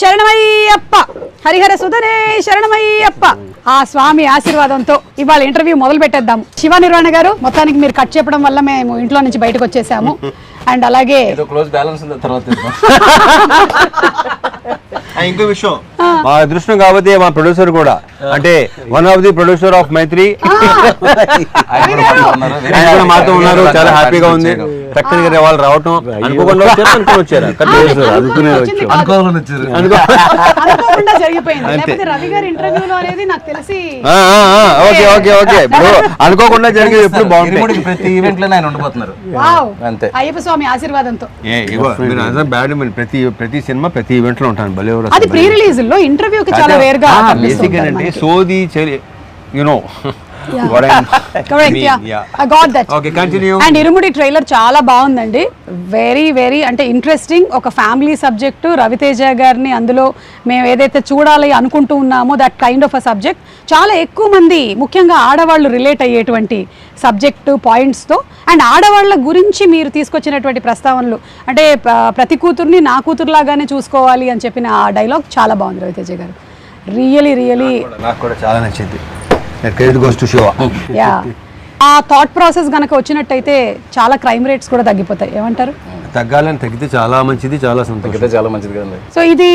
శరణమయ్యప్ప, హరిహర సుధనే శరణమయ్యప్ప. ఆ స్వామి ఆశీర్వాదంతో ఇవాళ ఇంటర్వ్యూ మొదలు పెట్టేద్దాం. శివ నిర్వాణ గారు, మొత్తానికి మీరు కట్ చెప్పడం వల్ల మేము ఇంట్లో నుంచి బయటకు వచ్చేసాము. అండ్ అలాగే ఇంకో విషయం, మా అదృష్టం కాబట్టి మా ప్రొడ్యూసర్ కూడా, అంటే one of the producer of Mythri మాతో ఉన్నారు. చాలా హ్యాపీగా ఉంది. చక్కగా వాళ్ళు రావటం అనుకోకుండా వచ్చారు. అనుకోకుండా జరిగేది ఎప్పుడు బాగుంటుంది. ప్రతి ఈవెంట్ లో ఆయన ఉండిపోతున్నారు అంతే. అయ్యప్ప స్వామి ఆశీర్వాదంతో ప్రతి సినిమా ప్రతి ఈవెంట్ లో ఉంటాను. భలే అది ప్రీ రిలీజ్ లో ఇంటర్వ్యూకి చాలా వేర్ గా బేసిక్ అంటే సోది యునో. అండ్ ఇరుముడి ట్రైలర్ చాలా బాగుందండి. వెరీ వెరీ అంటే ఇంట్రెస్టింగ్. ఒక ఫ్యామిలీ సబ్జెక్టు, రవితేజ గారిని అందులో మేము ఏదైతే చూడాలి అనుకుంటూ ఉన్నామో that kind of a subject చాలా ఎక్కువ మంది, ముఖ్యంగా ఆడవాళ్ళు రిలేట్ అయ్యేటువంటి సబ్జెక్టు పాయింట్స్తో. అండ్ ఆడవాళ్ళ గురించి మీరు తీసుకొచ్చినటువంటి ప్రస్తావనలు, అంటే ప్రతి కూతుర్ని నా కూతురులాగానే చూసుకోవాలి అని చెప్పిన ఆ డైలాగ్ చాలా బాగుంది రవితేజ గారు. రియలీ రియలీ నాకు కూడా చాలా నచ్చింది. ఆ థాట్ ప్రాసెస్ గనక వచ్చినట్టయితే చాలా క్రైమ్ రేట్స్ కూడా తగ్గిపోతాయి. ఏమంటారు? తగ్గాలని, తగ్గితే చాలా మంచిది, చాలా సంతోషం, చాలా మంచిది కదండి. సో ఇది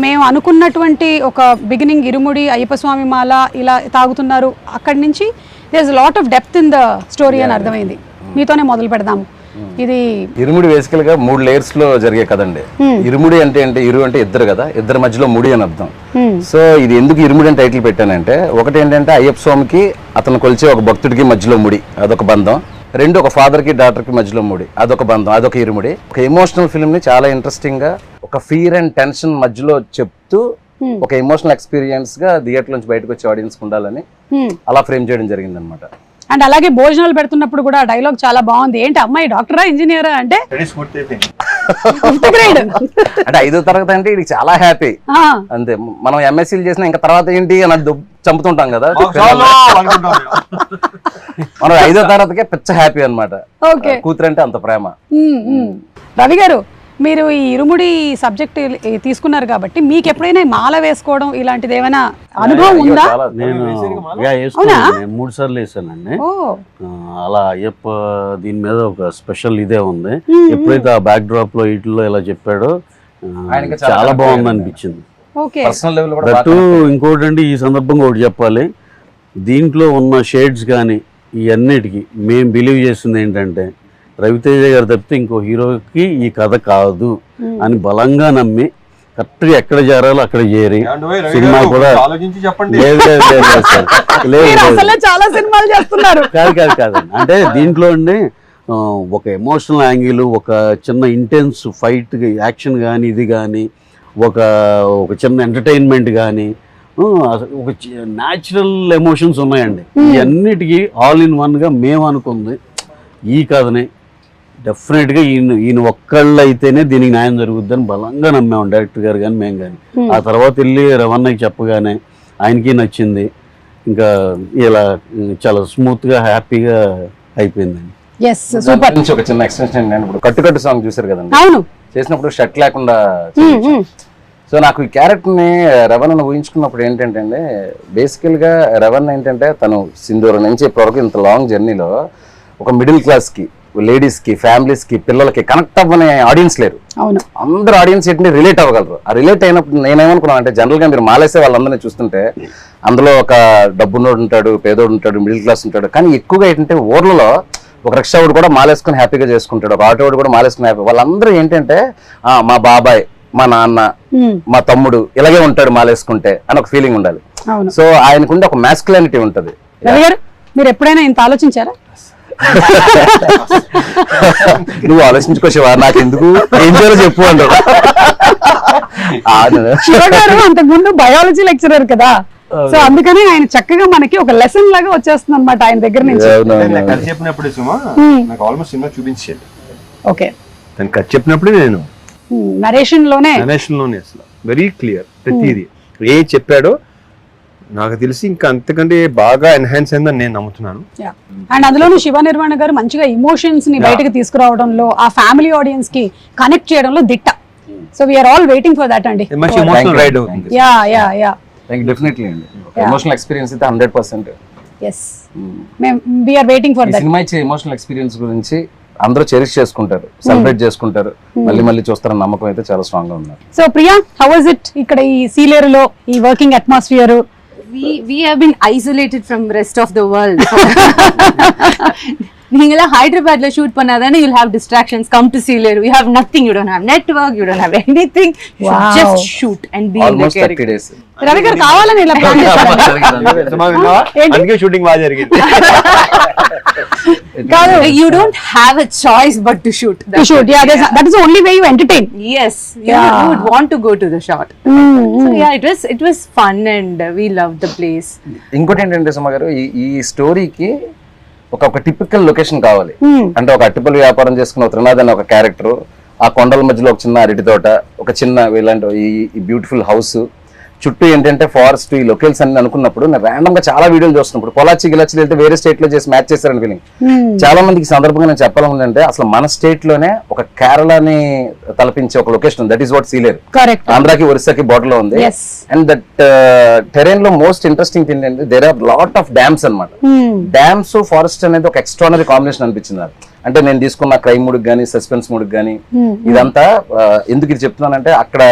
మేము అనుకున్నటువంటి ఒక బిగినింగ్, ఇరుముడి అయ్యప్ప స్వామి మాల ఇలా తాగుతున్నారు, అక్కడి నుంచి there is lot of depth in the story అని అర్థమైంది. మీతోనే మొదలు పెడదాము. ఇది ఇరుముడి బేసికల్ గా 3 లేయర్స్ లో జరిగే కదండి. ఇరుముడి అంటే ఇరు అంటే ఇద్దరు కదా, ఇద్దరి మధ్యలో ముడి అని అర్థం. సో ఇది ఎందుకు ఇరుముడి అని టైటిల్ పెట్టానంటే, ఒకటి ఏంటంటే అయ్యప్ప స్వామికి అతను కొలిచే ఒక భక్తుడికి మధ్యలో ముడి, అదొక బంధం. 2 ఒక ఫాదర్ కి డాటర్ కి మధ్యలో ముడి, అదొక బంధం, అదొక ఇరుముడి. ఒక ఎమోషనల్ ఫిల్మ్ ని చాలా ఇంట్రెస్టింగ్ గా ఒక ఫియర్ అండ్ టెన్షన్ మధ్యలో చెప్తూ ఒక ఎమోషనల్ ఎక్స్పీరియన్స్ గా థియేటర్ నుంచి బయటకు వచ్చే ఆడియన్స్ ఉండాలని అలా ఫ్రేమ్ చేయడం జరిగింది అనమాట. అండ్ అలాగే భోజనాలు పెడుతున్నప్పుడు కూడా డైలాగ్ చాలా బాగుంది. ఏంటి అమ్మాయి డాక్టరా, ఇంజనీరా అంటే? అంటే 5వ తరగతి అంటే ఇది చాలా హ్యాపీ అంతే. మనం ఎంఎస్సీలు చేసినా ఇంకా తర్వాత ఏంటి అని చంపుతుంటాం కదా, మనం 5వ తరగతికే పిచ్చ హ్యాపీ అనమాట. కూతురు అంటే అంత ప్రేమ. రవి గారు, మీరు ఈ ఇరుముడి సబ్జెక్ట్ తీసుకున్నారు కాబట్టి మీకు ఎప్పుడైనా మాల వేసుకోవడం ఇలాంటిది ఏమైనా అనుభవం ఉందా? నేను 3 సార్లు వేసానండి. అలా అయ్యప్ప దీని మీద ఒక స్పెషల్ ఇదే ఉంది. ఎప్పుడైతే ఆ బ్యాక్ డ్రాప్ లో ఇట్లో ఇలా చెప్పాడో చాలా బాగుంది అనిపించింది. ఇంకోటి అండి, ఈ సందర్భంగా ఒకటి చెప్పాలి, దీంట్లో ఉన్న షేడ్స్ కానీ ఈ అన్నిటికీ మేము బిలీవ్ చేసింది ఏంటంటే, రవితేజ గారు తప్పితే ఇంకో హీరోకి ఈ కథ కాదు అని బలంగా నమ్మి కరెక్ట్గా ఎక్కడ చేరాలో అక్కడ చేరి సినిమా కూడా కాదు. అంటే దీంట్లో అండి ఒక ఎమోషనల్ యాంగిల్, ఒక చిన్న ఇంటెన్స్ ఫైట్ యాక్షన్ కానీ, ఇది కానీ ఒక చిన్న ఎంటర్టైన్మెంట్ కానీ, ఒక న్యాచురల్ ఎమోషన్స్ ఉన్నాయండి. ఈ అన్నిటికీ ఆల్ ఇన్ వన్గా మేము అనుకుంది ఈ కథనే డెఫినెట్గా ఈయన ఒక్కళ్ళు అయితేనే దీనికి న్యాయం జరుగుద్దని బలంగా నమ్మాము, డైరెక్టర్ గారు కానీ మేము కానీ. ఆ తర్వాత వెళ్ళి రవణకి చెప్పగానే ఆయనకి నచ్చింది. ఇంకా ఇలా చాలా స్మూత్గా హ్యాపీగా అయిపోయిందండి. ఒక చిన్న ఎక్స్టెన్షన్, ఇప్పుడు కట్టు సాంగ్ చూసారు కదండి, చేసినప్పుడు షర్ట్ లేకుండా. సో నాకు ఈ క్యారెక్టర్ని రవణను ఊహించుకున్నప్పుడు ఏంటంటే అండి, బేసికల్గా రవణ ఏంటంటే తను సింధూరం నుంచి ఇప్పటివరకు ఇంత లాంగ్ జర్నీలో ఒక మిడిల్ క్లాస్కి, లేడీస్కి, ఫ్యామిలీస్కి, పిల్లలకి కనెక్ట్ అవ్వని ఆడియన్స్ లేరు. అందరు ఆడియన్స్ ఏంటంటే రిలేట్ అవ్వగలరు. ఆ రిలేట్ అయినప్పుడు నేనేమనుకున్నాను అంటే, జనరల్గా మీరు మాలేసే వాళ్ళందరినీ చూస్తుంటే అందులో ఒక డబ్బున్నోడు ఉంటాడు, పేదోడు ఉంటాడు, మిడిల్ క్లాస్ ఉంటాడు. కానీ ఎక్కువగా ఏంటంటే ఊర్లలో ఒక రిక్షా వాడు కూడా మాలేసుకుని హ్యాపీగా చేసుకుంటాడు, ఒక ఆటో వాడు కూడా మాలేసుకుని హ్యాపీ. వాళ్ళందరూ ఏంటంటే మా బాబాయ్, మా నాన్న, మా తమ్ముడు ఇలాగే ఉంటాడు మాలేసుకుంటే అని ఒక ఫీలింగ్ ఉండాలి. సో ఆయనకుండే ఒక మ్యాస్కులానిటీ ఉంటుంది. మీరు ఎప్పుడైనా ఇంత ఆలోచించారా? నువ్వు ఆలోచించుకోవా, నాకు ఎందుకు, ఏం చేయాలో చెప్పు అంటారు. అంతకుముందు బయాలజీ లెక్చరర్ కదా, సో అందుకని ఆయన చక్కగా మనకి ఒక లెసన్ లాగా వచ్చేస్తుంది అనమాట ఆయన దగ్గర నుంచి. చెప్పినప్పుడు నాకు ఆల్మోస్ట్ సినిమా చూపించేది. ఓకే, కథ చెప్పినప్పుడు నేను నరేషన్ లోనే అసలు వెరీ క్లియర్ ప్రతిదీ ఏ చెప్పాడో నాకు తెలిసి ఇంకా అంతకంటే బాగా ఎన్హాన్స్ అయిందని నేను నమ్ముతున్నాను. అండ్ అందులోనూ శివ నిర్వాణ గారు మంచిగా ఎమోషన్స్ ని బయటకు తీసుకురావడంలో, ఆ ఫ్యామిలీ ఆడియన్స్ కి కనెక్ట్ చేయడంలో దిట్ట. So we're all waiting for that అండి. మంచి ఎమోషనల్ రైడ్ అవుతుంది. యా డెఫినెట్లీ అండి. ఎమోషనల్ ఎక్స్పీరియన్స్ అయితే 100%. yes we're waiting for that. Cinema ఇచ్చే ఎమోషనల్ ఎక్స్పీరియన్స్ గురించి అందరూ చెరిష్ చేసుకుంటారు, సెలబ్రేట్ చేసుకుంటారు, మళ్ళీ చూస్తారన్న నమ్మకం అయితే చాలా స్ట్రాంగ్ గా ఉన్నారు. So Priya, how was it ఇక్కడ ఈ సీలేరులో ఈ working atmosphere? we have been isolated from rest of the world. நீங்களா ஹைதராபாத்ல ஷூட் பண்ணாதானே you'll have distractions. Come to Sealeru, you have nothing, you don't have network, you don't have anything. You should just shoot and be Almost in the character. 30 days. Ravi గారు కావాలని ఇలా plan చేశారు. అందుకే shooting బాగా జరిగింది. You don't have a choice but to shoot. To shoot, yeah, that is the only way you entertain. Yes, you would want to go to the shot. So yeah, it was fun and we loved the place. ఇంకోటి ఏంటంటే సుమ గారు, ఈ స్టోరీకి ఒక typical location కావాలి. అంటే ఒక అట్టిపల్లి వ్యాపారం చేసుకున్న త్రినాథ్ అనే ఒక క్యారెక్టర్, ఆ కొండల మధ్యలో ఒక చిన్న అరటి తోట, ఒక చిన్న ఇలాంటి ఈ బ్యూటిఫుల్ హౌస్, చుట్టూ ఏంటంటే ఫారెస్ట్, ఈ లొకేల్స్ అన్ని అనుకున్నప్పుడు నేను ర్యాండమ్ గా చాలా వీడియోలు చూస్తున్నప్పుడు పొలాచి గిలాచి వెళ్తే వేరే స్టేట్ లో చేసి మ్యాచ్ చేశారని ఫీలింగ్. చాలా మందికి సందర్భంగా నేను చెప్పాలంటే అసలు మన స్టేట్ లోనే ఒక కేరళని తలపించే ఒక location, that is what Sileru. ఆంధ్రాకి ఒరిస్సాకి బోర్డర్ లో ఉంది. అండ్ దట్ టెరైన్ లో మోస్ట్ ఇంట్రెస్టింగ్ థింగ్ ఏంటంటే there are lot of dams అన్నమాట. డ్యామ్స్ ఫారెస్ట్ అనేది ఒక ఎక్స్ట్రానరీ కాంబినేషన్ అనిపించింది నాకు. అంటే నేను తీసుకున్న క్రైమ్ మూడ్ గానీ, సస్పెన్స్ మూడ్ గానీ, ఇదంతా ఎందుకు ఇది చెప్తున్నానంటే అక్కడ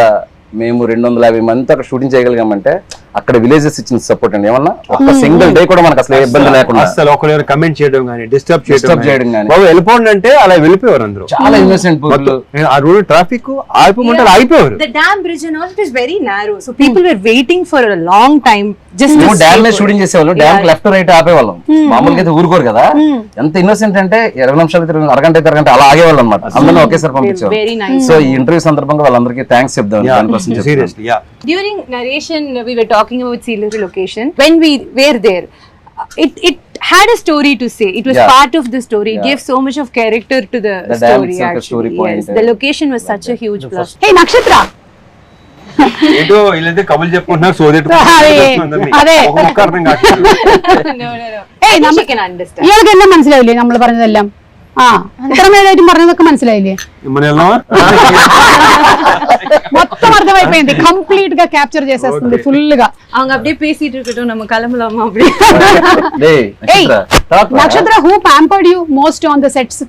మేము 250 మందితో అక్కడ షూటింగ్ చేయగలిగామంటే అక్కడ విలేజెస్ ఇచ్చిన సపోర్ట్ అండి. ఏమన్నా ఒక సింగిల్ డే కూడా మనకు అసలు ఇబ్బంది లేకుండా, అసలు ఒకరు కమెంట్ చేయడం కానీ, డిస్టర్బ్ చేయడం కానీ, బాబు వెళ్ళిపోండి అంటే అలా వెళ్ళిపోయారు అందరూ. చాలా ఇన్నోసెంట్. ఆ రోడ్ ట్రాఫిక్ ఆగిపోమంటే అయిపోయారు. The dam bridge and all, it is very narrow, so people were waiting for a long time just to dam మీద షూటింగ్ చేసేవాళ్ళు. డ్యామ్ లెఫ్ట్ రైట్ ఆపేవాళ్ళం. మామూలుగా అయితే ఊరుకోరు కదా. ఎంత ఇన్నోసెంట్ అంటే 20 నిమిషాలు, అరగంట అలా ఆగేవాళ్ళు అనమాట. అందరినీ ఒకేసారి పంపించారు. సో ఈ ఇంటర్వ్యూ సందర్భంగా వాళ్ళందరికీ థ్యాంక్స్ చెప్దాం. Seriously yeah. During narration we were talking about Sealeru location. When we were there, it had a story to say. It was part of the story. It gave so much of character to the story actually. Yes, the location was such a huge plus. Hey నక్షత్ర, ఏదో వీళ్ళైతే కబులు చెప్పుకుంటున్నారు, సోదేట్ അതെ അർത്ഥം കാട്ടുന്നു. Hey, she can understand. ഇയാൾക്കെല്ലാം മനസ്സിലായില്ലേ നമ്മൾ പറഞ്ഞതെല്ലാം? ഇത്രമേലായിട്ടും പറഞ്ഞതൊക്കെ മനസ്സിലായില്ലേ? మొత్తం అర్థమైపోయింది. కంప్లీట్ గా క్యాప్చర్ చేసేస్తుంది ఫుల్ గా. அவங்க அப்படியே பேசிட்டு இருக்கட்டும், நம்ம கிளம்பலாமா அப்படி? నక్షత్ర, who pampered you most on the sets?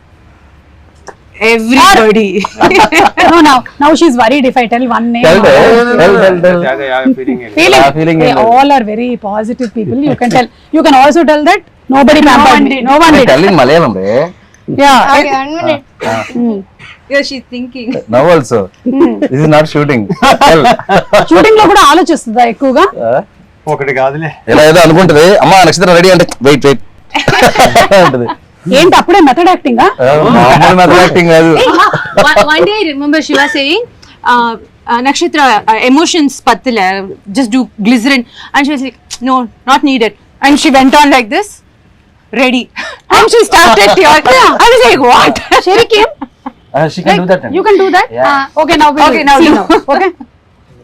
Everybody. Now she's worried if I tell one name. Feeling. They all are very positive people. You can tell. You can also tell that nobody pampered me. No one did. Tell in Malayalam, re. Yeah. Okay, 1 minute. Yeah, she's thinking. Now also. This is not shooting. Shooting లో కూడా ఆలోచిస్తుందా ఎక్కువగా? ఒకటి కాదులే. ఎలా ఏదో అనుకుంటది. అమ్మా నక్షత్రం ready అంటే వెయిట్ అంటది. ఏంటి అప్పుడే మెథడ్ యాక్టింగ్? మెథడ్ యాక్టింగ్ కాదు. One day I remember she was saying Nakshatra, emotions pattila, just do glycerin, and she was like no, not needed, and she went on like this, ready, and she started tearing. I was like what? Sherry came. She can do that. You can do that? Yeah. Okay, now see now. Okay,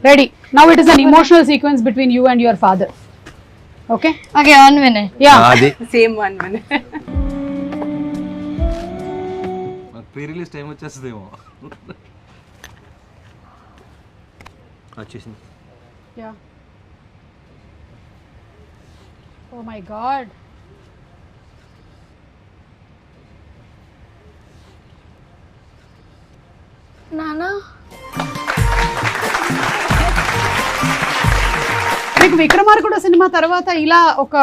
ready. Now it is an emotional sequence between you and your father. Okay, 1 minute. Yeah, same 1 minute. Pre release time వచ్చేస్తుందేమో. వచ్చేసింది. Yeah. Oh my God. Nana. మీకు విక్రమార్కుడు cinema తర్వాత ఇలా ఒక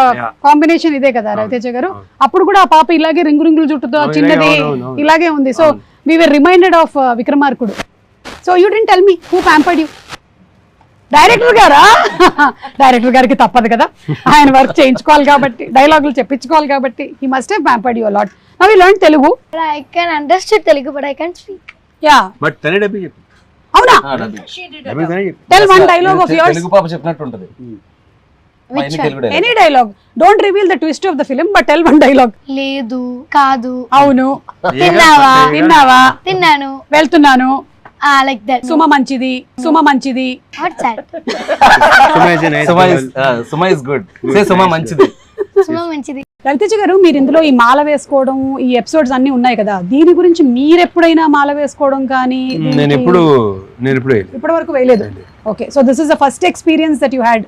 combination ఇదే కదా రవితేజ గారు? అప్పుడు కూడా ఆ పాప ఇలాగే రింగులు చుట్టుతో చిన్నది ఇలాగే ఉంది. So we were reminded of Vikramarkudu. So you didn't tell me who pampered you? Director గారా? డైరెక్టర్ గారికి తప్పదు కదా, ఆయన వర్క్ చేయించుకోవాలి కాబట్టి, డైలాగులు చెప్పించుకోవాలి కాబట్టి. He must have pampered you a lot. Now you learn Telugu. I can understand Telugu but I can't speak. Yeah, but తనే డబ్బి చెప్పు. అవునా? Tell one dialogue of yours. Telugu పాప చెప్పినట్టు ఉంటది. Any dialogue. Don't reveal the twist of the film but tell one dialogue. లేదు, కాదు, అవును, తిన్నావా, తిన్నాను, వెళ్తున్నాను, like that. సుమ మంచిది. What's that? Suma is good. Say Suma మంచిది. సినిమా మంచిది. రవితేజ గారు, మీరు ఇందులో ఈ మాల వేసుకోవడం ఈ ఎపిసోడ్స్ అన్ని ఉన్నాయి కదా, దీని గురించి మీరు ఎప్పుడైనా మాల వేసుకోవడం కానీ? నేను ఎప్పుడు ఇప్పటి వరకు వేయలేదు. Okay, so this is the first experience that you had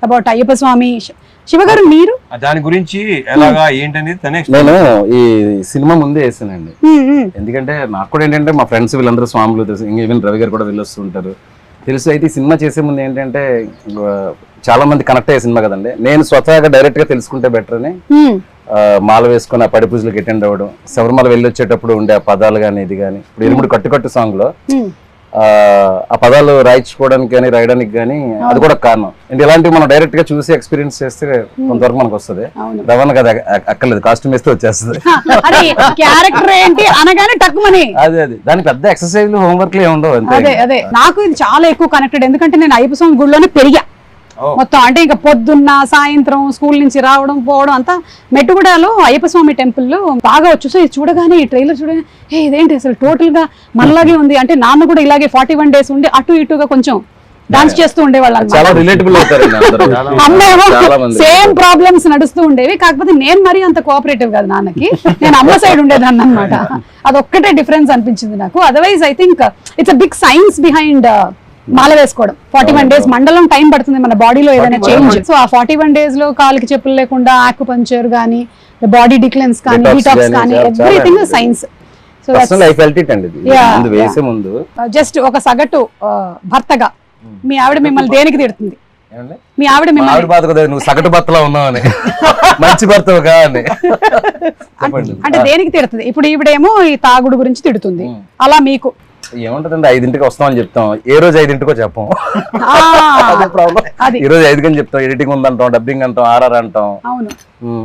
about Ayyappa Swamy. Shiva garu, మీరు దాని గురించి ఎలాగా ఏంటనేది నేను ఈ సినిమా ముందే వేసానండి. ఎందుకంటే నాకు కూడా ఏంటంటే మా ఫ్రెండ్స్ వీళ్ళందరూ స్వాములు తెలుసు, ఈవెన్ రవి గారు కూడా వెళ్ళొస్తుంటారు తెలుసు. అయితే ఈ సినిమా చేసే ముందు ఏంటంటే చాలా మంది కనెక్ట్ అయ్యే సినిమా కదండి. నేను స్వతహాగా డైరెక్ట్ గా తెలుసుకుంటే బెటర్ అని మాల వేసుకుని ఆ పడి పూజలకు అటెండ్ అవ్వడం, శబరిమల వెళ్ళి వచ్చేటప్పుడు ఉండే ఆ పదాలు కానీ ఇది కానీ, ఇప్పుడు ఇరుముడి కట్టు సాంగ్ లో ఆ పదాలు రాయించుకోవడానికి కానీ రాయడానికి కానీ అది కూడా కారణం. అంటే ఇలాంటివి మనం డైరెక్ట్ గా చూసి ఎక్స్పీరియన్స్ చేస్తే కొంతవరకు మనకు వస్తుంది. రవాణా కదా అక్కర్లేదు, కాస్ట్యూమ్ వేస్తే వచ్చేస్తుంది. అదే దాని పెద్ద ఎక్సర్సైజ్ హోంవర్క్ లో ఉండవు. అదే నాకు ఇది చాలా ఎక్కువ కనెక్టెడ్, ఎందుకంటే నేను అయ్యప్ప స్వామి గుడిలోనే పెరిగా మొత్తం. అంటే ఇంకా పొద్దున్న సాయంత్రం స్కూల్ నుంచి రావడం పోవడం అంతా మెట్టుగూడలో అయ్యప్ప స్వామి టెంపుల్ లో బాగా వచ్చు. సో ఇది చూడగానే, ఈ ట్రైలర్ చూడగానే ఇదేంటి అసలు టోటల్ గా మనలాగే ఉంది. అంటే నాన్న కూడా ఇలాగే 41 days ఉండి అటు ఇటుగా కొంచెం డాన్స్ చేస్తూ ఉండేవాళ్ళు. సేమ్ ప్రాబ్లమ్స్ నడుస్తూ ఉండేవి, కాకపోతే నేను మరీ అంత కోఆపరేటివ్ కాదు నాన్నకి, నేను అమ్మ సైడ్ ఉండేదాన్ని అనమాట. అదొక్కటే డిఫరెన్స్ అనిపించింది నాకు. Otherwise I think it's a big science behind మాల వేసుకోవడం. 41 days మండలం టైం పడుతుంది మన బాడీలో ఏదైనా చేంజ్. సో ఆ 41 days లో కాలికి చెప్పులు లేకుండా ఆక్యుపంక్చర్ కానీ, బాడీ డిక్లెన్స్ కానీ, డీటాక్స్ కానీ, ఎవ్రీథింగ్ సైన్స్. సో జస్ట్ ఒక సగటు భర్తగా మీ ఆవిడ మిమ్మల్ని దేనికి తిడుతుంది? మీ ఆవిడ మిమ్మల్ని నువ్వు సగటు భర్తలో ఉన్నావని, మంచి భర్తవు కాని అంటే దేనికి తిడుతుంది? ఇప్పుడు ఈవిడేమో ఈ తాగుడు గురించి తిడుతుంది, అలా మీకు ఏముంటదండి? 5ంటికి వస్తామని చెప్తాం, ఏ రోజు 5ంటికో చెప్పం. ఈ రోజు 5 చెప్తాం, ఎడిటింగ్ ఉందంటాం, డబ్బింగ్ అంటాం, ఆర్ఆర్ అంటాం,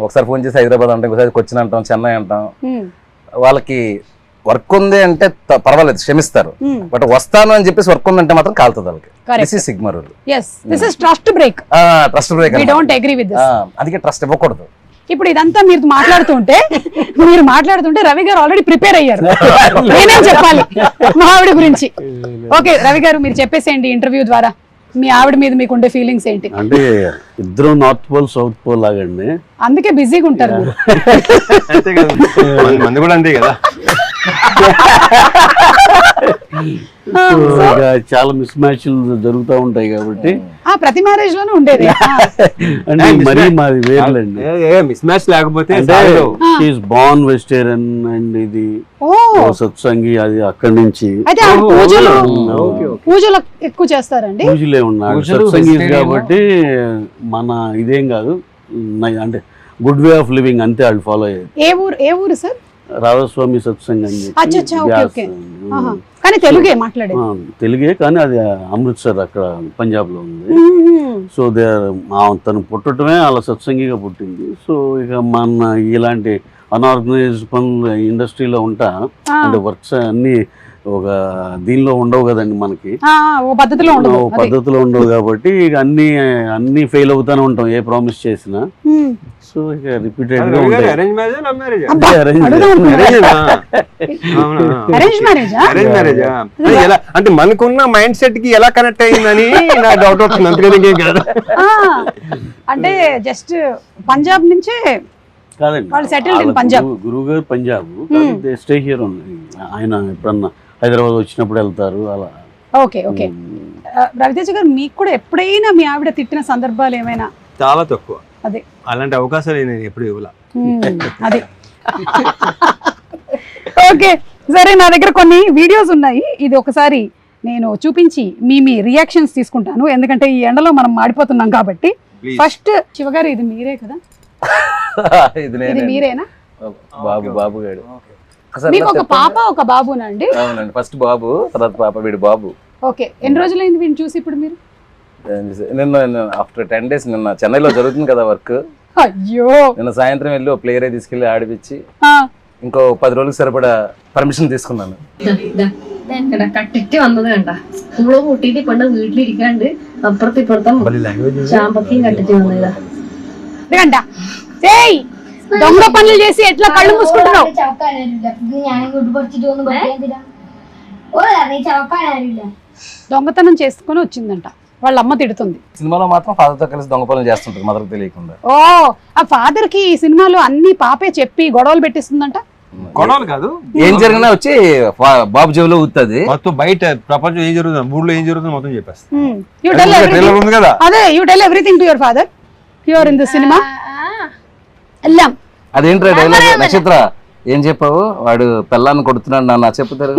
ఒకసారి ఫోన్ చేసి హైదరాబాద్ అంటాం, ఒకసారి కొచ్చిన్ అంటాం, చెన్నై అంటాం. వాళ్ళకి వర్క్ ఉంది అంటే పర్వాలేదు, క్షమిస్తారు. బట్ వస్తాను అని చెప్పేసి వర్క్ ఉందంటే మాత్రం కాలుతుంది వాళ్ళకి. Trust break. అందుకే ట్రస్ట్ ఇవ్వకూడదు. ఇప్పుడు ఇదంతా మీరు మాట్లాడుతుంటే రవి గారు ఆల్రెడీ ప్రిపేర్ అయ్యారు, నేనేం చెప్పాలి మా ఆవిడ గురించి. ఓకే రవి గారు, మీరు చెప్పేసేయండి ఇంటర్వ్యూ ద్వారా మీ ఆవిడ మీద మీకు ఉండే ఫీలింగ్స్ ఏంటి? అంటే ఇద్దరు నార్త్ పోల్ సౌత్ పోల్ లాగండి, అందుకే బిజీగా ఉంటారు. మంది కూడా అంతే కదా. చాలా మిస్ మ్యాచ్లు జరుగుతూ ఉంటాయి కాబట్టి ప్రతి మ్యారేజ్ లోనే ఉండేది. అంటే మరీ మాది వేర్లండి, మిస్ మ్యాచ్ లేకపోతే. బార్న్ వెజిటేరియన్ అండ్ ఇది సత్సంగి, అది అక్కడి నుంచి పూజలు ఎక్కువ చేస్తారండి. పూజలే ఉన్నాడు సత్సంగి కాబట్టి మన ఇదేం కాదు, అంటే గుడ్ వే ఆఫ్ లివింగ్ అంతే వాళ్ళు ఫాలో అయ్యేది. ఏ ఊరు సార్? రాధాస్వామి సత్సంగ్ అని కానీ తెలుగే, కానీ అది అమృత్సర్ అక్కడ పంజాబ్ లో ఉంది. సో తను పుట్టడమే అలా సత్సంగిగా పుట్టింది. సో ఇక మన ఇలాంటి అన్ఆర్గనైజ్డ్ పనులు ఇండస్ట్రీలో ఉంటా, అంటే వర్క్స్ అన్ని ఒక దీనిలో ఉండవు కదండి మనకి, పద్ధతిలో ఉండవు కాబట్టి ఇక అన్ని ఫెయిల్ అవుతానే ఉంటాం ఏ ప్రామిస్ చేసినా. సో ఇక రిపీటెడ్ గా ఉంటాయి. అంటే మనకున్న మైండ్ సెట్ కి ఎలా కనెక్ట్ అయ్యిందని నాకు డౌట్ వస్తుంది. అంతకని అంటే జస్ట్ పంజాబ్ నుంచే కాదండి, గురువు గారు పంజాబ్, స్టే హియర్ ఉంది. ఆయన ఎప్పుడన్నా హైదరాబాద్ వచ్చినప్పుడు వెళ్తారు అలా. Okay okay. రవితేజ గారు, మీకు కూడా ఎప్పుడైనా మీ ఆవిడ తిట్టిన సందర్భాలు ఏమైనా? చాలా తక్కువ. అదే అలాంటి అవకాశాలు నేను ఎప్పుడు ఇవ్వలా. అదే ఓకే సరే, నా దగ్గర కొన్ని వీడియోస్ ఉన్నాయి, ఇది ఒకసారి నేను చూపించి మీ రియాక్షన్స్ తీసుకుంటాను, ఎందుకంటే ఈ ఎండలో మనం మాడిపోతున్నాం కాబట్టి. ఫస్ట్ శివగారు, ఇది మీరే కదా? ఇది మీరేనా? బాబు గారు. మీకు ఒక పాప ఒక బాబునండి? అవునండి, ఫస్ట్ బాబు, తర్వాత పాప, వీడు బాబు. ఓకే, ఎన్ని రోజులైంది వీడిని చూసి ఇప్పుడు మీరు? నిన్న ఆఫ్టర్ 10 days, నిన్న చెన్నైలో జరుగుతుంది కదా వర్క్. అయ్యో, నిన్న సాయంత్రం వెళ్ళి ఒక ప్లేయర్ తీసుకెళ్లి ఆడిపించి ఇంకో 10 రోజులకు సరిపడా పర్మిషన్ తీసుకున్నాను. കട്ടിട്ട് വന്നതുണ്ട സ്കൂള് കൂട്ടിട്ട് കൊണ്ട് വീട്ടിലിരിക്കാണ്ട് അപ്പുറത്ത് ഇപ്പുറത്തും ചാമ്പക്കയും കട്ടിട്ട് വന്നതാ. దొంగ పనులు చేసి ఎట్లా కళ్ళు మూసుకుంటున్నావు? దొంగతనం చేసుకుని వచ్చిందంట. వాళ్ళ అమ్మ తిడుతుంది. సినిమాలో మాత్రం father తో కలిసి దొంగ పనులు చేస్తుంటారు మదర్కి తెలియకుండా. ఓ ఆ ఫాదర్ కి ఈ సినిమాలో అన్ని పాపే చెప్పి గొడవలు పెట్టిస్తుందంట. గొడవలు కాదు, ఏం జరిగినా వచ్చి బాబు జేబులో ఊతుంది. మొత్తం బయట ప్రపంచం ఏం జరుగుతుంది, ఊళ్ళో ఏం జరుగుతుంది మొత్తం చెప్పేస్తా. యు టెల్ ట్రైలర్ ఉంది కదా, అదే you tell everything to your father here in the cinema. ఎల్లాం. అదేంట్రా డైలాగ్ నక్షత్ర ఏం చెప్పావు? వాడు పెళ్ళాన్ని కొడుతున్నాడు నాన్న చెప్పుతారు.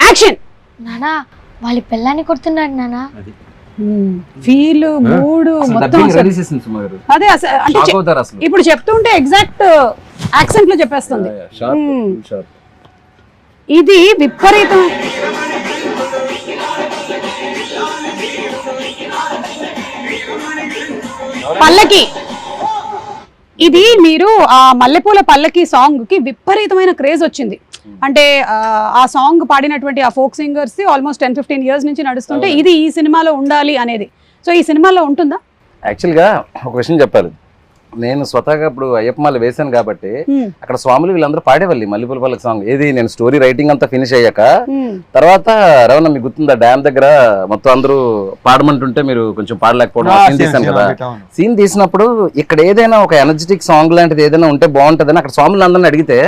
యాక్షన్. నానా వాళ్ళ పిల్లాన్ని కొడుతున్నాడు నానా. ఫీల్ మూడ్ మొత్తం అదే అంటే ఇప్పుడు చెప్తుంటే ఎగ్జాక్ట్ యాక్సెంట్ లో చెప్పేస్తుంది. ఇది విపరీతం. పల్లకి ఇది మీరు ఆ మల్లెపూల పల్లకి సాంగ్ కి విపరీతమైన క్రేజ్ వచ్చింది. అంటే ఆ సాంగ్ పాడినటువంటి ఆ ఫోక్ సింగర్స్ ఆల్మోస్ట్ 10-15 years నుంచి నడుస్తుంటే ఇది ఈ సినిమాలో ఉండాలి అనేది. సో ఈ సినిమాలో ఉంటుందా? యాక్చువల్గా ఒక విషయం చెప్పాలి, నేను స్వతహాగా ఇప్పుడు అయ్యప్పమాల వేశాను కాబట్టి అక్కడ స్వాములు వీళ్ళందరూ పాడేవాళ్ళు మల్లెపూల పల్లకి సాంగ్. ఏది నేను స్టోరీ రైటింగ్ అంతా ఫినిష్ అయ్యాక తర్వాత రవణ మీకు గుర్తుందా డ్యామ్ దగ్గర మొత్తం అందరూ పాడమంటుంటే మీరు కొంచెం పాడలేకపోవడం సీన్ తీసాను కదా. సీన్ తీసినప్పుడు ఇక్కడ ఏదైనా ఒక ఎనర్జెటిక్ సాంగ్ లాంటిది ఏదైనా ఉంటే బాగుంటదని అక్కడ స్వాములు అందరిని అడిగితే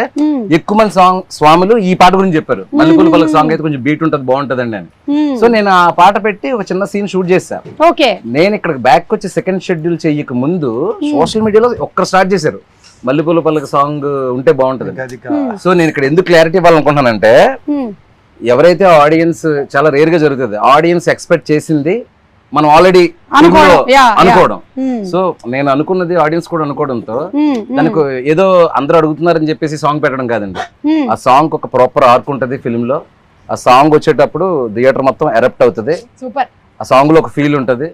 ఎక్కువ మంది స్వాములు ఈ పాట గురించి చెప్పారు. మల్లెపూల పల్లకి సాంగ్ అయితే కొంచెం బీట్ ఉంటది బాగుంటదండి అని. సో నేను ఆ పాట పెట్టి ఒక చిన్న సీన్ షూట్ చేశాను. నేను ఇక్కడ బ్యాక్ వచ్చి సెకండ్ షెడ్యూల్ చెయ్యక ముందు సోషల్ మీడియాలో ఒక్కరు స్టార్ట్ చేశారు మల్లెపూల పల్లకి సాంగ్ ఉంటే బాగుంటది. సో నేను ఇక్కడ ఎందుకు క్లారిటీ ఇవ్వాలనుకుంటున్నానంటే ఎవరైతే ఆడియన్స్ చాలా రేర్ గా జరుగుతుంది, ఆడియన్స్ ఎక్స్పెక్ట్ చేసింది మనం ఆల్రెడీ అనుకోవడం. సో నేను అనుకున్నది ఆడియన్స్ కూడా అనుకోవడంతో దానికి ఏదో అందరూ అడుగుతున్నారని చెప్పేసి సాంగ్ పెట్టడం కాదండి. ఆ సాంగ్ ఒక ప్రాపర్ ఆర్క్ ఉంటది ఫిల్మ్ లో. ఆ సాంగ్ వచ్చేటప్పుడు థియేటర్ మొత్తం ఎరప్ట్ అవుతుంది. ఆ సాంగ్ లో ఒక ఫీల్ ఉంటది.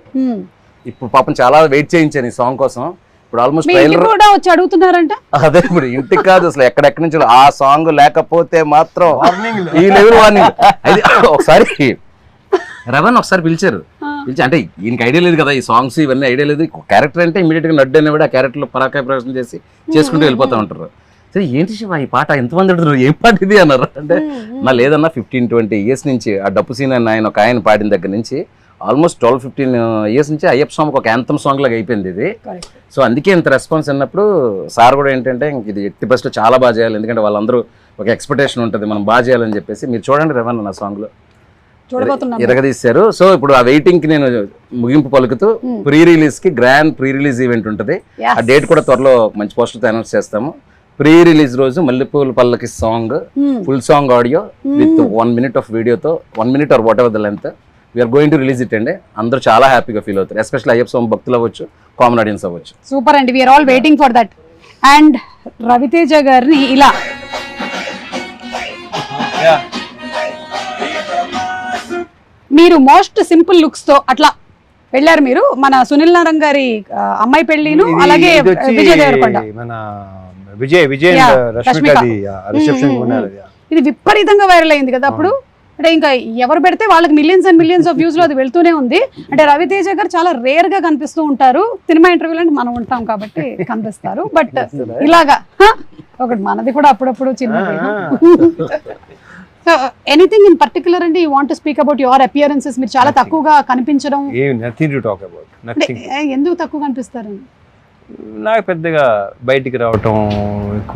ఇప్పుడు పాపం చాలా వెయిట్ చేయించాను ఈ సాంగ్ కోసం. ఇప్పుడు ఆల్మోస్ట్ ట్రైలర్ వచ్చి అడుగుతున్నారంట. అదే ఇప్పుడు ఇంటికి కాదు అసలు ఎక్కడెక్కడి నుంచి ఆ సాంగ్ లేకపోతే మాత్రం ఈ లెవెల్ వార్నింగ్. అది ఒకసారి రవణ్ ఒకసారి పిలిచారు, పిలిచి అంటే ఈయనకి ఐడియా లేదు కదా ఈ సాంగ్స్ ఇవన్నీ ఐడియా లేదు. క్యారెక్టర్ అంటే ఇమీడియట్ గా నడ్డు అనేవాడు ఆ క్యారెక్టర్ లో పరాకాయ ప్రవేశం చేసి చేసుకుంటూ వెళ్ళిపోతా ఉంటారు. సరే ఏంటి శివ ఈ పాట ఎంతమంది అడుగుతున్నారు, ఏం పాట ఇది అన్నారు. అంటే నా లేదన్నా 15-20 years నుంచి ఆ డప్పు సీన్ అని ఆయన ఒక ఆయన పాడిన దగ్గర నుంచి ఆల్మోస్ట్ 12-15 years నుంచి అయ్యప్ప స్వామికి ఒక యాంథమ్ సాంగ్ లాగా అయిపోయింది ఇది. సో అందుకే ఇంత రెస్పాన్స్ అన్నప్పుడు సార్ కూడా ఏంటంటే ఇది ఎట్టి బెస్ట్ చాలా బాగా చేయాలి, ఎందుకంటే వాళ్ళందరూ ఒక ఎక్స్పెక్టేషన్ ఉంటుంది మనం బాగా చేయాలని చెప్పేసి. మీరు చూడండి రవణ్ నా సాంగ్ లో ఎరగదీశారు. సో ఇప్పుడు ఆ వెయిటింగ్ కి నేను ముగింపు పలుకుతూ ప్రీ రిలీజ్ కి గ్రాండ్ ప్రీ రిలీజ్ ఈవెంట్ ఉంటుంది. ఆ డేట్ కూడా త్వరలో మంచి పోస్టర్తో అనౌన్స్ చేస్తాము. ప్రీ రిలీజ్ రోజు Mallepoola Pallaki song full song audio with 1 minute of వీడియోతో 1 minute or whatever the length we're going to release it అండి. అందరూ చాలా హ్యాపీగా ఫీల్ అవుతారు, ఎస్పెషల్లీ అయ్యప్ప స్వామి భక్తులు అవ్వచ్చు, కామన్ ఆడియన్స్ అవ్వచ్చు. సూపర్ అండి, we're all waiting for that. And Ravi Teja గారిని ఇలా మీరు మోస్ట్ సింపుల్ లుక్స్ తో అట్లా వెళ్ళారు మీరు. మన సునీల్ నారాయణ గారి అమ్మాయి పెళ్లిను అలాగే విజయ్ దేవరకొండ ఇది విపరీతంగా వైరల్ అయింది కదా అప్పుడు. అంటే ఇంకా ఎవరు పెడితే వాళ్ళకి millions and millions of views లో అది వెళ్తూనే ఉంది. అంటే రవితేజ గారు చాలా రేర్ గా కనిపిస్తూ ఉంటారు. సినిమా ఇంటర్వ్యూలో అంటే మనం ఉంటాం కాబట్టి కనిపిస్తారు. బట్ ఇలాగా ఒకటి మనది కూడా అప్పుడప్పుడు చిన్న ఎనీథింగ్ ఇన్ పర్టికులర్ అండి you want to speak about your appearances? మీరు చాలా తక్కువగా కనిపించడం ఎందుకు తక్కువ కనిపిస్తారు? నాకు పెద్దగా బయటికి రావటం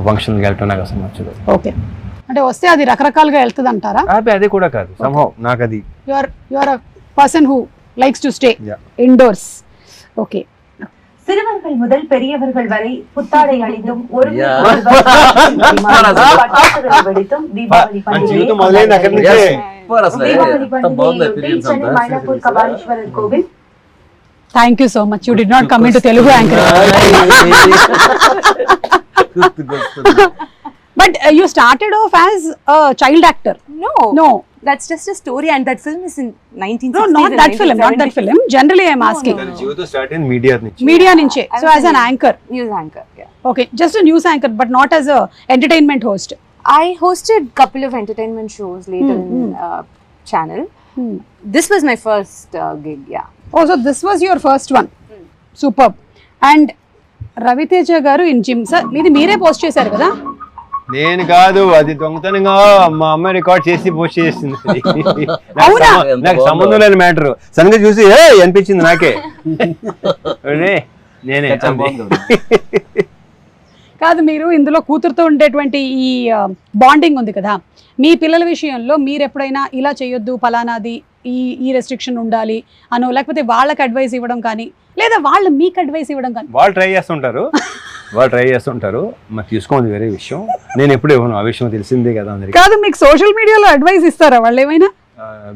ఫంక్షన్కి వెళ్ళటం నాకు అసలు నచ్చదు. ఓకే, అంటే వస్తే అది రకరకాలుగా వెళ్తుంది అంటారా? అది కూడా కాదు, నాకు అది your a person who likes to stay indoors. Okay, சிறுவர்கள் முதல் பெரியவர்கள் வரை புத்தாடை அணிந்தும் ஒரு வெடித்தும் தீபாவளி మైలాపూర్ కపాలీశ్వరర్ కోవిల్. Thank you so much. You did not come in to Telugu anchor. But you started off as a child actor. No. That's just a story, and that film is in 1960s. No, not that film. Generally, I'm asking. Jeevito started in media nunche. So as an anchor. News anchor, yeah. Okay, just a news anchor, but not as a entertainment host. I hosted couple of entertainment shows later in channel. This was my first gig, yeah. Oh, so this was your first one. Superb. And Raviteja garu in gym, sir, meede mere post chesaru kada. నేను కాదు, అది దొంగతనంగా మా అమ్మాయి record చేసి post చేసింది. నాకు సంబంధం లేని మ్యాటర్. సడన్గా చూసి అనిపించింది నాకే, నేనే. కాదు, మీరు ఇందులో కూతురుతో ఉండేటువంటి ఈ బాండింగ్ ఉంది కదా, మీ పిల్లల విషయంలో మీరు ఎప్పుడైనా ఇలా చేయొద్దు, ఫలానాది ఈ రెస్ట్రిక్షన్ ఉండాలి అనో, లేకపోతే వాళ్ళకి అడ్వైస్ ఇవ్వడం కానీ, లేదా వాళ్ళు మీకు అడ్వైస్ ఇవ్వడం కానీ? వాళ్ళు ట్రై చేస్తుంటారు, మరి తీసుకోండి వేరే విషయం. నేను ఎప్పుడు ఇవ్వను, ఆ విషయం తెలిసిందే కదా అందరికి. కాదు, మీకు సోషల్ మీడియాలో అడ్వైస్ ఇస్తారా వాళ్ళు ఏమైనా?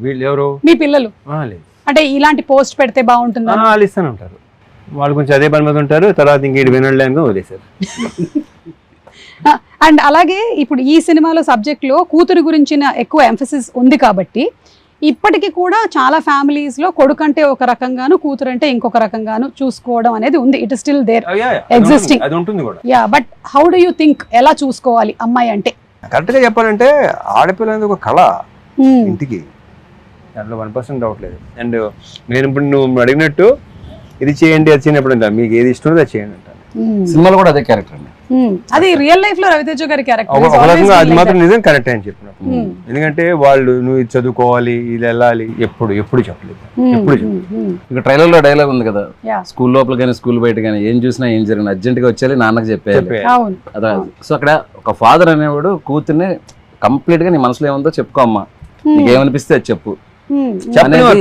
వీళ్ళు ఎవరు? మీ పిల్లలు. లేదు, అంటే ఇలాంటి పోస్ట్ పెడితే బాగుంటుందా? వాళ్ళు ఇస్తూనే ఉంటారు. వాళ్ళు కొంచెం అదే పని మీద ఉంటారు, తర్వాత ఇంకేటి వినలేక వదిలేశారు. అండ్ అలాగే ఇప్పుడు ఈ సినిమాలో సబ్జెక్ట్లో కూతురు గురించిన ఎక్కువ ఎంఫసిస్ ఉంది కాబట్టి ఇప్పటికీ కూడా చాలా ఫ్యామిలీస్ లో కొడుకు అంటే ఒక రకంగాను, కూతురు అంటే ఇంకొక రకంగాను చూసుకోవడం అనేది ఉంది. It is still there existing. అది ఉంటుంది కూడా. Yeah, but how do you think ఎలా చూసుకోవాలి అమ్మాయి అంటే? కరెక్ట్ గా చెప్పాలంటే ఆడపిల్ల అనేది ఒక కళ ఇంటికి, దాంట్లో 1% డౌట్ లేదు. అండ్ నేను ఇప్పుడు నువ్వు అడిగినట్టు ఇది చేయండి అది చేయనప్పుడు అంట, మీకు ఏది ఇష్టం అది చేయండి అంట. సినిమాలో కూడా అదే క్యారెక్టర్ అండి. అది రియల్ లైఫ్ లో రవితేజ గారి క్యారెక్టర్. అది మాత్రం నిజం కరెక్ట్ అని చెప్పినప్పుడు, ఎందుకంటే వాళ్ళు నువ్వు ఇది చదువుకోవాలి, ఇది వెళ్ళాలి, ఎప్పుడు చెప్పలేదు. ఇక ట్రైలర్ లో డైలాగ్ ఉంది కదా, స్కూల్ లోపల కానీ స్కూల్ బయట కానీ ఏం చూసినా ఏం జరిగిన అర్జెంట్ గా వచ్చేయాలి, నాన్నకి చెప్పేయాలి. అదే. సో అక్కడ ఒక ఫాదర్ అనేవాడు కూతుర్ని కంప్లీట్ గా నీ మనసులో ఏముందో చెప్పుకో అమ్మా, నీకేమనిపిస్తే అది చెప్పు.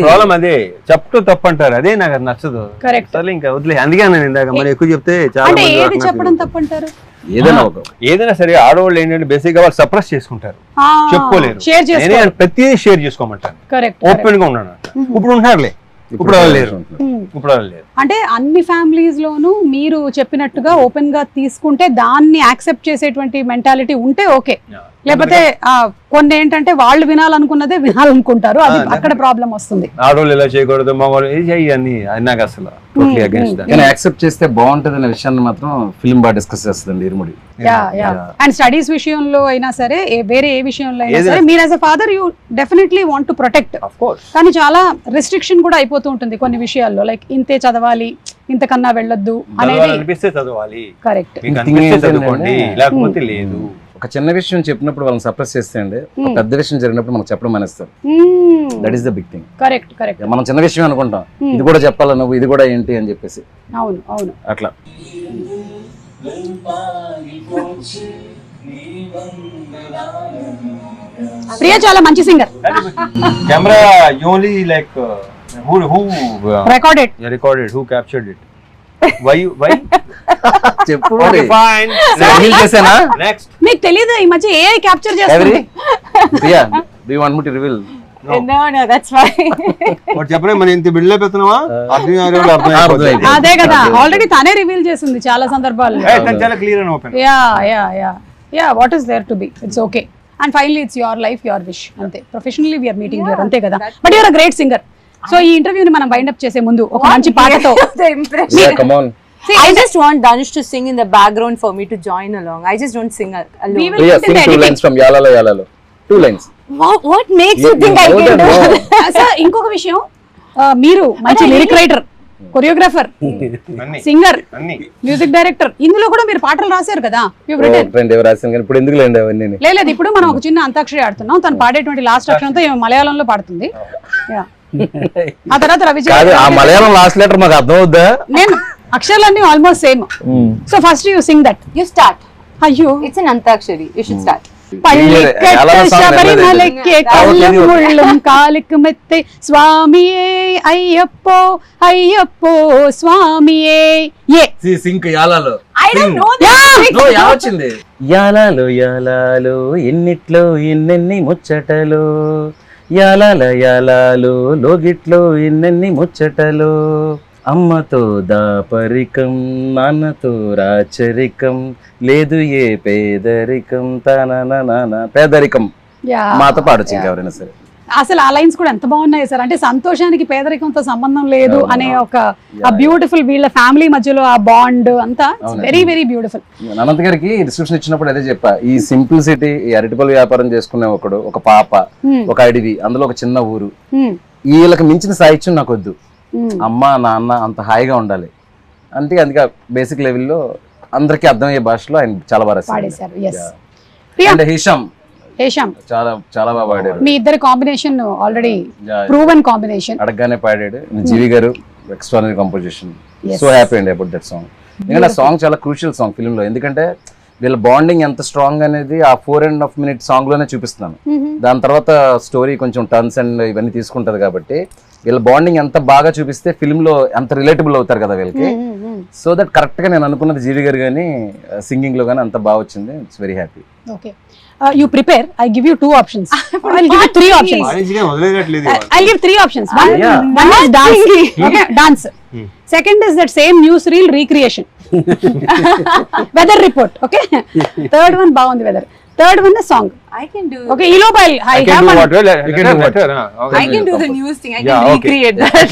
ప్రాబ్లం అదే, చెప్తూ తప్పు అంటారు, అదే నాకు అది నచ్చదు. ఇంకా వదిలే, అందుకే నేను ఇందాక మరి ఎక్కువ చెప్తే చాలా చెప్పడం తప్పు అంటారు. ఏదైనా సరే ఆడవాళ్ళు ఏంటంటే బేసిక్ గా వాళ్ళు సప్రెస్ చేసుకుంటారు, చెప్పుకోలేరు. ప్రతిదీ షేర్ చేసుకోమంటారు, ఓపెన్ గా ఉన్నాను. ఇప్పుడు ఉంటున్నారులే, ఇప్పుడు లేరు. అంటే అన్ని ఫ్యామిలీస్ లోనూ మీరు చెప్పినట్టుగా ఓపెన్ గా తీసుకుంటే దాన్ని యాక్సెప్ట్ చేసేటువంటి మెంటాలిటీ ఉంటే ఓకే. లేకపోతే కొన్ని ఏంటంటే వాళ్ళు వినాలనుకున్నదే వినాలనుకుంటారు, అది అక్కడ ప్రాబ్లం వస్తుంది. ఆడవాళ్ళు ఇలా చేయకూడదు, మగవాళ్ళు అన్ని నాకు అసలు టోటలీ అగైన్స్ట్. యాక్సెప్ట్ చేస్తే బాగుంటది అనే విషయాన్ని మాత్రం ఫిల్మ్ బాగా డిస్కస్ చేస్తుంది ఇరుముడి. అండ్ స్టడీస్ విషయంలో అయినా సరే, వేరే ఏ విషయంలో అయినా సరే, మీరు as a father you definitely want to protect. కానీ చాలా రెస్ట్రిక్షన్ కూడా అయిపోతూ ఉంటుంది కొన్ని విషయాల్లో, లైక్ ఇంతే చదవాలి, ఇంతకన్నా వెళ్ళొద్దు అనేది. కరెక్ట్. లేకపోతే లేదు. ఒక చిన్న విషయం చెప్పినప్పుడు వాళ్ళని సప్రెస్ చేస్తే అండి, ఒక పెద్ద విషయం జరిగినప్పుడు మనకు చెప్పడం మానేస్తారు. That is the big thing. Correct correct. మనం చిన్న విషయం అనుకుంటాం, ఇది కూడా చెప్పాలా నువ్వు, ఇది కూడా ఏంటి అని చెప్పేసి. అవును అవును, అట్లా. ప్రియా చాలా మంచి singer. Camera only like who recorded, who captured it, why చెప్పు. fine, చేసానా next. మీకు తెలియదు ఈ మధ్య ఏఐ క్యాప్చర్ చేస్తుంది. Priya, do you want me to reveal? No, that's fine. What చెప్పలే, మన ఇంత బిల్డ్ అయిపోతున్నావా? అర్థం అదే కదా, ఆల్రెడీ తనే రివీల్ చేసింది చాలా సందర్భాల్లో. చాలా clear and open. Yeah what is there to be, it's okay. And finally it's your life, your wish, అంతే. ప్రొఫెషనల్లీ వీఆర్ మీటింగ్ హియర్, అంతే కదా. But your a great singer. So ఈ ఇంటర్వ్యూని మనం వైండ్ అప్ చేసే ముందు ఒక మంచి పాటతో. Yeah, come on. See, I just want Danush to sing in the background for me to join along. I just don't sing alone. We will Yeah, sing 2 lines from Yalalo Yalalo. 2 lines. What makes you think I can do? Sir ఇంకొక విషయం, మీరు మంచి lyric writer, choreographer, singer, music director, ఇందులో కూడా మీరు పాటలు రాశారు కదా. ఇప్పుడు ఎందుకు లేండి అవన్నీ. లేదు, ఇప్పుడు మనం ఒక చిన్న అంతాక్షరి ఆడుతున్నాం, తను పాడేటువంటి లాస్ట్ అక్షరంతో మలయాళంలో పాడుతుంది. ఆ తర్వాత రవిచంద్ర, ఆ మలయాళం లాస్ట్ లెటర్ మాకు అర్థం అవుద్దా? నేను అక్షరాలన్నీ almost same. So first you sing that. You start. అయ్యో, It's an antakshari. You should start. పళ్ళికెట్ట శబరిమలెక్కే కళ్ళం ముళ్ళం కాలికి మెత్తే స్వామియే అయ్యప్పో అయ్యప్పో స్వామియే. ఏ సింక్ యాలాలో. I don't know this. నో యావచ్చింది. యాలాలో యాలాలో ఎన్నిట్లో ఎన్నెన్ని ముచ్చటలో, యాలాల యాలాలో లోగిట్లో ఎన్నెన్ని ముచ్చటలో, అమ్మతో దాపరికం నాన్నతో రాచరికం, లేదు ఏ పేదరికం తన పేదరికం. మాతో పాడొచ్చు ఇంకెవరైనా సరే. అసలు ఆ లైన్స్ కూడా ఎంత బాగున్నాయి సార్. అంటే సంతోషానికి పేదరికంతో సంబంధం లేదు అనే ఒక బ్యూటిఫుల్, వీళ్ళ ఫ్యామిలీ మధ్యలో ఆ బాండ్ అంతా వెరీ వెరీ బ్యూటిఫుల్. అనంత్ గారికి డిస్క్రిప్షన్ ఇచ్చినప్పుడు అదే చెప్పా, ఈ సింప్లిసిటీ, ఈ అరటిపల్లి వ్యాపారం చేసుకునే ఒకడు, ఒక పాప, ఒక అడవి, అందులో ఒక చిన్న ఊరు, వీళ్ళకి మించిన సాహిత్యం నాకు వద్దు. అమ్మ నాన్న అంత హాయిగా ఉండాలి. అందుకే బేసిక్ లెవెల్లో అందరికీ అర్థమయ్యే భాషలో ఆయన చాలా బాగా రాశారు. అండ్ హిషామ్ చాలా చాలా బాగా పాడారు. మీ ఇద్దరి కాంబినేషన్ ఆల్రెడీ ప్రూవెన్ కాంబినేషన్. అడగగానే పాడాడు. జీవి గారు ఎక్స్ట్రానరీ కంపోజిషన్. సో హ్యాపీ అండి అబౌట్ దట్ సాంగ్. ఎందుకంటే ఆ సాంగ్ చాలా క్రూషియల్ సాంగ్ ఫిల్మ్ లో. ఎందుకంటే వీళ్ళ బాండింగ్ ఎంత స్ట్రాంగ్ అనేది ఆ 4.5 minute సాంగ్ లోనే చూపిస్తున్నాను. దాని తర్వాత స్టోరీ కొంచెం టర్న్స్ అండ్ ఇవన్నీ తీసుకుంటది కాబట్టి వీళ్ళ బాండింగ్ ఎంత బాగా చూపిస్తే ఫిల్మ్ లో ఎంత రిలేటబుల్ అవుతారు కదా వీళ్ళకి. సో దట్ కరెక్ట్ గా నేను అనుకున్నది జీవి గారు కానీ సింగింగ్ లో కానీ అంత బాగా వచ్చింది. It's very happy. Okay, you prepare. I give you 2 options. I'll give you 3 options. I'll give 3 options. One is dance. Okay, dance. Second is that same newsreel recreation. Weather report. Okay. Third one baagundi weather. Third one is song. I can do. Okay, Elope, I have one. I can do the news thing. I can recreate that.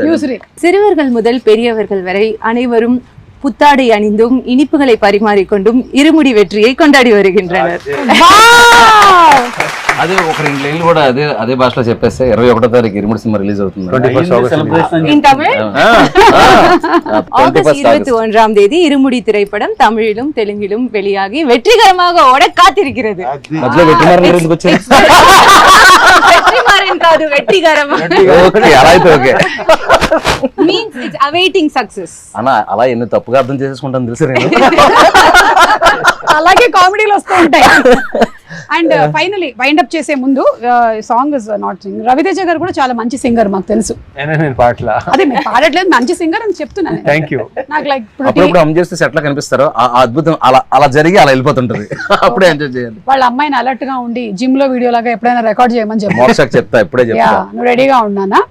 Newsreel. சிறுவர்கள் முதல் பெரியவர்கள் வரை அனைவரும் புத்தாடை அணிந்தும் இனிப்புகளை பரிமாறிக்கொண்டும் இருமுடி வெற்றியை கொண்டாடி வருகின்றனர். అదే ఒక 2 లైన్లు కూడా అదే భాషలో చెప్పేస్తే 21వ తారీఖు ఇరుముడి సినిమా రిలీజ్ అవుతుంది. ஆகஸ்ட் 21ஆம் தேதி இருமுடி திரைப்படம் தமிழிலும் தெலுங்கிலும் வெளியாகி வெற்றிகரமாக ஓட காத்திருக்கிறது. మధ్యలో వెట్టిమారన్ ఎందుకు వచ్చారు? வெற்றிமாறன் కాదు, వెట్టిగరం. ఓకే, అలా అయితే okay. Means it's awaiting success. అన్నా అలా ఎన్ని తప్పుగా అర్థం చేసేసుకుంటాను తెలుసు నేను. అలాగే కామెడీలు వస్తూ ఉంటాయి. అండ్ ఫైనలీ వైండ్ అప్ చేసే ముందు song is not sing. Ravi Teja గారు కూడా చాలా మంచి సింగర్ మాకు తెలుసు. నేను పాటలా అదే మీరు పాడట్లేదు, మంచి సింగర్ అని చెప్తున్నాను. Thank you. నాకు లైక్ అప్పుడప్పుడు అమ్ చేస్తే సెట్ లా కనిపిస్తారు. ఆ అద్భుతం అలా జరిగి అలా వెళ్ళిపోతుంటది. అప్పుడే ఎంజాయ్ చేయాలి. వాళ్ళ అమ్మాయిని అలర్ట్ గా ఉండి జిమ్ లో వీడియో లాగా ఎప్పుడైనా రికార్డ్ చేయమని చెప్పి మోక్షకి చెప్తా, ఇప్పుడే చెప్తా. నువ్వు రెడీగా ఉన్నానా?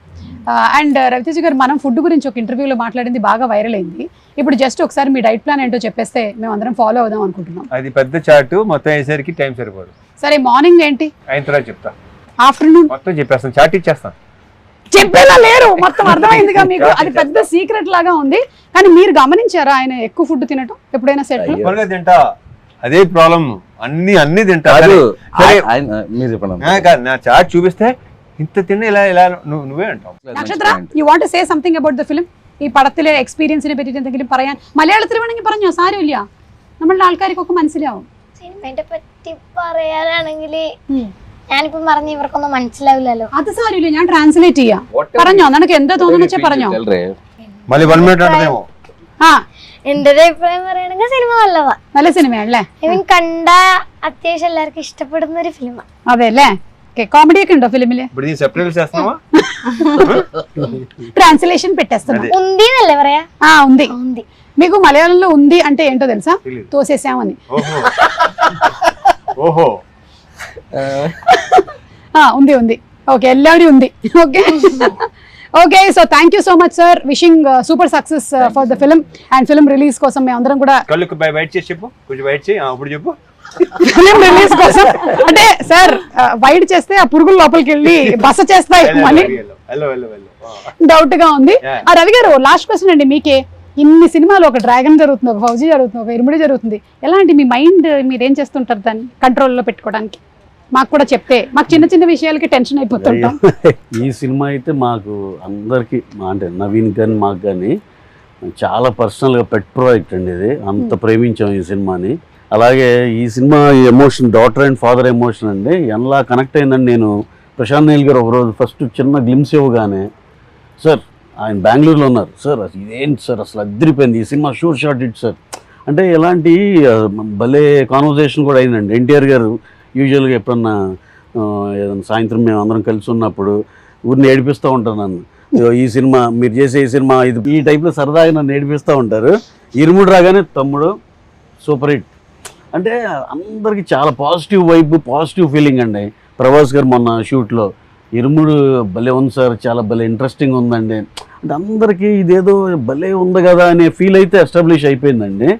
అండ్ రవితేజ గారు, మనం ఫుడ్ గురించి ఒక ఇంటర్వ్యూలో మాట్లాడింది బాగా వైరల్ అయింది. ఇప్పుడు జస్ట్ ఒకసారి మీ డైట్ ప్లాన్ ఏంటో చెప్పేస్తే మేము అందరం ఫాలో అవుదాం అనుకుంటున్నాం. అది పెద్ద చార్ట్, మొత్తం అయ్యేసరికి టైం సరిపోదు. సరే, మార్నింగ్ ఏంటి, అయిన తర్వాత చెప్తా. ఆఫ్టర్నూన్ మొత్తం చెప్పేస్తాను, చార్ట్ ఇచ్చేస్తాను. చెప్పేలా లేరు, మొత్తం అర్థమైందిగా మీకు. అది పెద్ద సీక్రెట్ లాగా ఉంది. కానీ మీరు గమనించారా ఆయన ఎక్కువ ఫుడ్ తినటం ఎప్పుడైనా? సెట్ తింటా, అదే ప్రాబ్లం. అన్ని తింటా. మీరు చెప్పండి. నా చార్ట్ చూపిస్తే ఇంత తిన్న ఇలా ఇలా నువ్వే అంటావు. നക്ഷത്ര, you want to say something about the film? ഈ പടത്തിലെ എക്സ്പീരിയൻസിനെ പറ്റിയിട്ട് എന്തെങ്കിലും പറയാൻ? മലയാളത്തിൽ വേണമെങ്കിൽ പറഞ്ഞോ, സാരമില്ല, നമ്മളുടെ ആൾക്കാർക്കൊക്കെ മനസ്സിലാവും. സിനിമയെ പറ്റി പറയാനാണെങ്കിൽ ഞാനിപ്പോ പറഞ്ഞ ഇവർക്കൊന്നും മനസ്സിലാവില്ലല്ലോ. അത് സാരമില്ല, ഞാൻ ട്രാൻസ്ലേറ്റ് ചെയ്യാം. പറഞ്ഞോ, നിനക്ക് എന്താ തോന്നുന്നു വെച്ചാൽ പറഞ്ഞോ. మళ్ళీ 1 minute అంటేమో. എന്റെ ഒരു അഭിപ്രായം പറയുകയാണെങ്കിൽ സിനിമ നല്ലതാ, നല്ല സിനിമയാണല്ലേ. കണ്ട അത്യാവശ്യം എല്ലാവർക്കും ഇഷ്ടപ്പെടുന്ന ഒരു ഫിലിമാണ്. അതെ അല്ലേ? కామెడీ ഒക്കെ ఉണ്ടో ఫిలిమిല്? ట్రాన్స్లేషన్ పెట్టేస్తున్నా. ఉంది నల్లే പറയാ. ఉంది. మీకు మలయాళంలో ఉంది అంటే ఏంటో తెలుసా? తోసేసామని. ఓహో, ఉంది. ఓకే, എല്ലാവരും ఉంది. Okay okay, so thank you so much sir. Wishing super success for the film and film release కోసం మేము అందరం కూడా కళ్ళకు బయట చేసి చెప్పు, కొంచెం బయట చేయి, అప్పుడు చెప్పు. ఫిలిం రిలీజ్ కోసం అంటే సార్ వైడ్ చేస్తే ఆ పురుగులు లోపలికి వెళ్ళి బస చేస్తాయి అని డౌట్ గా ఉంది. రవి గారు, లాస్ట్ క్వశ్చన్ అండి మీకే. ఇన్ని సినిమాలు, ఒక డ్రాగన్ జరుగుతుంది, ఒక ఫౌజీ జరుగుతుంది, ఒక ఇరుముడి జరుగుతుంది, ఎలాంటి మీ మైండ్ మీరేం చేస్తుంటారు దాన్ని కంట్రోల్లో పెట్టుకోవడానికి? మాకు కూడా చెప్తే, మాకు చిన్న చిన్న విషయాలకి టెన్షన్ అయిపోతుంటాం. ఈ సినిమా అయితే మాకు అందరికి, అంటే నవీన్ కానీ మాకు కానీ చాలా పర్సనల్గా పెట్ ప్రాజెక్ట్ అండి ఇది. అంత ప్రేమించాం ఈ సినిమాని. అలాగే ఈ cinema emotion, daughter and father emotion అండి, ఎలా కనెక్ట్ అయిందని నేను ప్రశాంత్ నీల్ గారు ఒకరోజు ఫస్ట్ చిన్న గ్లిమ్స్ ఇవ్వగానే, సార్ ఆయన బెంగళూరులో ఉన్నారు, సార్ ఇదేంటి సార్ అసలు అదిరిపోయింది ఈ cinema, sure shot it sir అంటే ఇలాంటి భలే కాన్వర్జేషన్ కూడా అయిందండి. ఎన్టీఆర్ గారు యూజువల్గా ఎప్పుడన్నా ఏదైనా సాయంత్రం మేము అందరం కలిసి ఉన్నప్పుడు ఊరిని ఏడిపిస్తూ ఉంటారు నన్ను, ఈ సినిమా మీరు చేసే ఈ సినిమా ఇది, ఈ టైప్లో సరదాగా నన్ను ఏడిపిస్తూ ఉంటారు. ఇరుముడు రాగానే తమ్ముడు సూపర్ హిట్ అంటే అందరికీ చాలా పాజిటివ్ వైబ్, పాజిటివ్ ఫీలింగ్ అండి. ప్రభాస్ గారు మొన్న షూట్లో ఇరుముడు భలే ఉంది సార్, చాలా భలే ఇంట్రెస్టింగ్ ఉందండి అంటే అందరికీ ఇదేదో భలే ఉంది కదా అనే ఫీల్ అయితే ఎస్టాబ్లిష్ అయిపోయిందండి.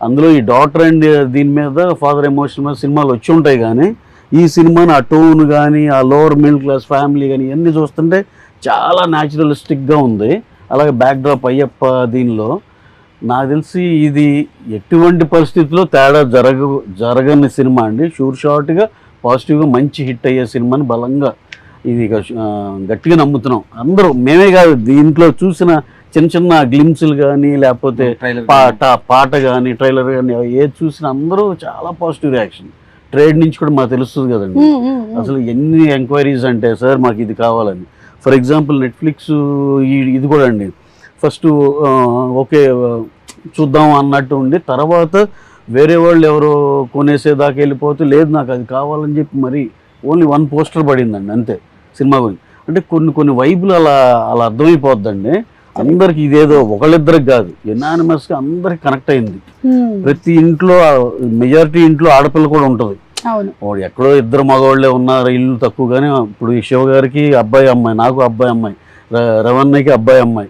అందులో ఈ డాటర్ అండ్ దీని మీద ఫాదర్ ఎమోషన్ మీద సినిమాలు వచ్చి ఉంటాయి, కానీ ఈ సినిమాని ఆ టోన్ కానీ, ఆ లోవర్ మిడిల్ క్లాస్ ఫ్యామిలీ కానీ ఇవన్నీ చూస్తుంటే చాలా న్యాచురలిస్టిక్గా ఉంది. అలాగే బ్యాక్డ్రాప్ అయ్యప్ప దీనిలో నాకు తెలిసి ఇది ఎటువంటి పరిస్థితుల్లో తేడా జరగని సినిమా అండి. షూర్ షార్ట్గా పాజిటివ్గా మంచి హిట్ అయ్యే సినిమాని బలంగా ఇది గట్టిగా నమ్ముతున్నాం అందరూ. మేమే కాదు, దీంట్లో చూసిన చిన్న చిన్న గ్లిమ్స్లు కానీ, లేకపోతే పాట కానీ, ట్రైలర్ కానీ ఏది చూసినా అందరూ చాలా పాజిటివ్ రియాక్షన్. ట్రేడ్ నుంచి కూడా మాకు తెలుస్తుంది కదండి. అసలు ఎన్ని ఎంక్వైరీస్ అంటే సార్ మాకు ఇది కావాలని. ఫర్ ఎగ్జాంపుల్ నెట్ఫ్లిక్స్ ఇది కూడా అండి, ఫస్ట్ ఓకే చూద్దాం అన్నట్టు ఉండి తర్వాత వేరే వాళ్ళు ఎవరో కొనేసేదాకా వెళ్ళిపోతే లేదు నాకు అది కావాలని చెప్పి మరి ఓన్లీ 1 పోస్టర్ పడిందండి అంతే సినిమా గురించి. అంటే కొన్ని వైపులు అలా అర్థమైపోద్దండి అందరికి. ఇదేదో ఒకళ్ళిద్దరికి కాదు, ఎనానిమస్గా అందరికి కనెక్ట్ అయింది. ప్రతి ఇంట్లో మెజారిటీ ఇంట్లో ఆడపిల్ల కూడా ఉంటుంది. వాడు ఎక్కడో 2 మగవాళ్ళే ఉన్నారు, ఇల్లు తక్కువగానే. ఇప్పుడు ఈ శివ గారికి అబ్బాయి అమ్మాయి, నాకు అబ్బాయి అమ్మాయి, రవణకి అబ్బాయి అమ్మాయి,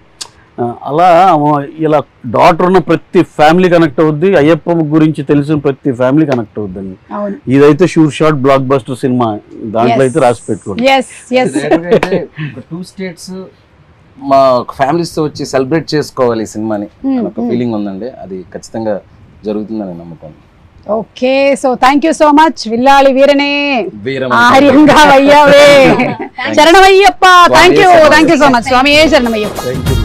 అలా ఇలా డాటర్ ఉన్న ప్రతి ఫ్యామిలీ కనెక్ట్ అవుద్ది. అయ్యప్ప గురించి తెలిసిన ప్రతి ఫ్యామిలీ కనెక్ట్ అవుద్దండి. ఇదైతే sure shot blockbuster cinema, దాంట్లో అయితే రాసి పెట్టుకోండి. 2 స్టేట్స్ మా ఫ్యామిలీస్ తో వచ్చి సెలబ్రేట్ చేసుకోవాలి ఈ సినిమాని ఒక ఫీలింగ్ ఉందండి. అది ఖచ్చితంగా జరుగుతుందని నమ్ముతాను. Okay, so thank you so much. విల్లాలి వీరనే ఆర్యంగా వయ్యావే. శరణమయ్యప్ప. Thank you so much. స్వామి శరణమయ్యప్ప.